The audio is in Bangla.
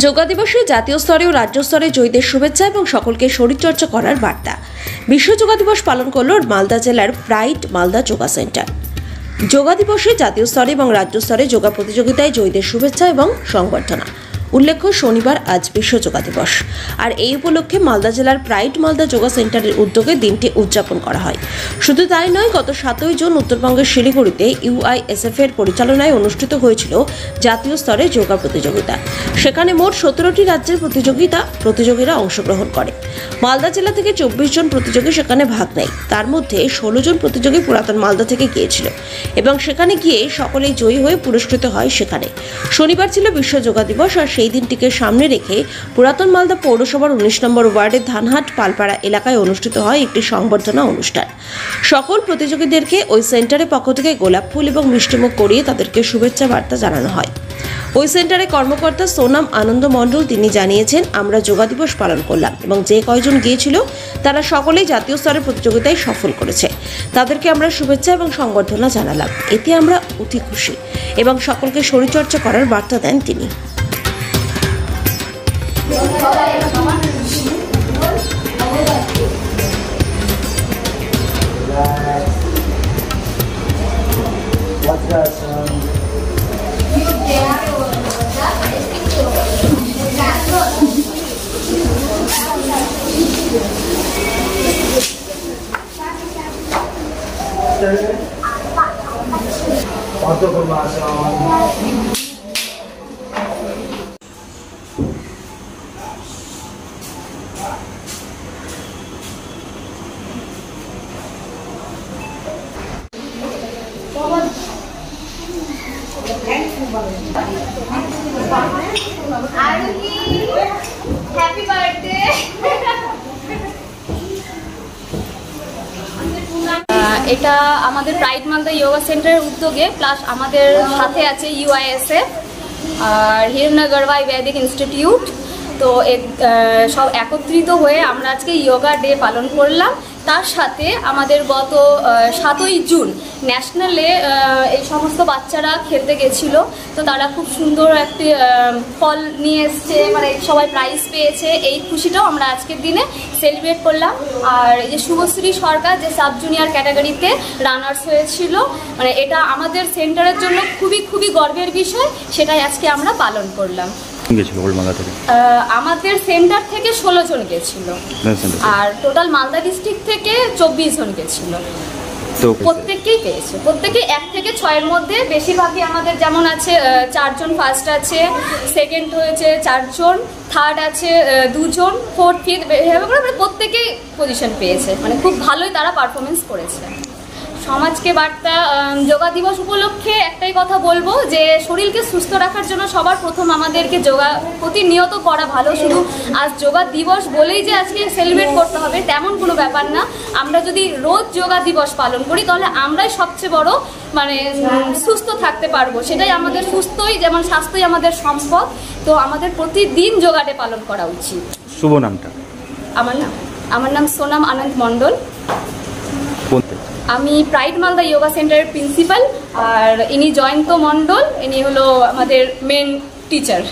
যোগা দিবসে জাতীয় স্তরে ও রাজ্য স্তরে জয়ীদের শুভেচ্ছা এবং সকলকে শরীরচর্চা করার বার্তা। বিশ্ব যোগা দিবস পালন করল মালদা জেলার প্রাইড মালদা যোগা সেন্টার। যোগা দিবসে জাতীয় স্তরে এবং রাজ্য স্তরে যোগা প্রতিযোগিতায় জয়ীদের শুভেচ্ছা এবং সংবর্ধনা। উল্লেখ্য, শনিবার আজ বিশ্ব যোগা দিবস, আর এই উপলক্ষে মালদা জেলার প্রাইড মালদা যোগা সেন্টারের উদ্যোগে দিনটি উদযাপন করা হয়। শুধু তাই নয়, গত 7ই জুন উত্তরবঙ্গের শিলিগুড়িতে UISF এর পরিচালনায় অনুষ্ঠিত হয়েছিল জাতীয় স্তরে যোগা প্রতিযোগিতা। সেখানে মোট 17টি রাজ্যের প্রতিযোগীরা অংশগ্রহণ করে। মালদা জেলা থেকে 24 জন প্রতিযোগী সেখানে ভাগ নেয়। তার মধ্যে 16 জন প্রতিযোগী পুরাতন মালদা থেকে গিয়েছিল এবং সেখানে গিয়ে সকলেই জয়ী হয়ে পুরস্কৃত হয়। সেখানে শনিবার ছিল বিশ্ব যোগা দিবস, আর সেই দিনটিকে সামনে রেখে পুরাতন মালদা পৌরসভার 19 নম্বর ওয়ার্ডের ধানহাট পালপাড়া এলাকায় অনুষ্ঠিত হয় একটি সংবর্ধনা অনুষ্ঠান। সকল প্রতিযোগীদেরকে ওই সেন্টারের পক্ষ থেকে গোলাপ ফুল এবং মিষ্টিমুখ করিয়ে তাদেরকে শুভেচ্ছা বার্তা জানানো হয়। ওই সেন্টারে কর্মকর্তা সোনাম আনন্দ মণ্ডল তিনি জানিয়েছেন, আমরা যোগা দিবস পালন করলাম এবং যে কয়জন গিয়েছিল তারা সকলেই জাতীয় স্তরের প্রতিযোগিতায় সফল করেছে। তাদেরকে আমরা শুভেচ্ছা এবং সংবর্ধনা জানালাম। এতে আমরা অতি খুশি এবং সকলকে শরীরচর্চা করার বার্তা দেন তিনি। Happy birthday. এটা আমাদের প্রাইড মালদা যোগা সেন্টারের উদ্যোগে, প্লাস আমাদের সাথে আছে UISF আর হিরণা গড়বাই বৈদিক ইনস্টিটিউট। তো সব একত্রিত হয়ে আমরা আজকে যোগা ডে পালন করলাম। তার সাথে আমাদের গত 7ই জুন ন্যাশনালে এই সমস্ত বাচ্চারা খেলতে গেছিলো, তো তারা খুব সুন্দর একটি ফল নিয়ে এসছে, মানে সবাই প্রাইজ পেয়েছে। এই খুশিটাও আমরা আজকের দিনে সেলিব্রেট করলাম। আর এই যে শুভশ্রী সরকার যে সাব জুনিয়র ক্যাটাগরিতে রানার্স হয়েছিল, মানে এটা আমাদের সেন্টারের জন্য খুবই খুবই গর্বের বিষয়, সেটাই আজকে আমরা পালন করলাম। আমাদের সেন্টার থেকে 16 জন গেছিল, আর টোটাল মালদা ডিস্ট্রিক্ট থেকে 24 জন গেছিল। প্রত্যেককেই পেয়েছে, প্রত্যেকে 1 থেকে 6-এর মধ্যে। বেশিরভাগই আমাদের যেমন আছে 4 জন ফার্স্ট আছে, সেকেন্ড হয়েছে 4 জন, থার্ড আছে 2 জন, ফোর্থ ফিফথ, মানে প্রত্যেকেই পজিশন পেয়েছে। মানে খুব ভালোই তারা পারফরমেন্স করেছে। সমাজকে বার্তা, যোগা দিবস উপলক্ষে একটাই কথা বলবো যে শরীরকে সুস্থ রাখার জন্য সবার প্রথম আমাদেরকে যোগা প্রতিনিয়ত করা ভালো। শুধু আজ যোগা দিবস বলেই যে আজকে সেলিব্রেট করতে হবে তেমন কোনো ব্যাপার না। আমরা যদি রোজ যোগা দিবস পালন করি তাহলে আমরাই সবচেয়ে বড় মানে সুস্থ থাকতে পারবো। সেটাই আমাদের সুস্থই, যেমন স্বাস্থ্যই আমাদের সম্পদ। তো আমাদের প্রতিদিন যোগা ডে পালন করা উচিত। শুভ নামটা? আমার নাম সোনাম আনন্দ মণ্ডল। আমি প্রাইড মালদা যোগা সেন্টারের প্রিন্সিপাল, আর ইনি জয়ন্ত মণ্ডল, ইনি হলো আমাদের মেন টিচার।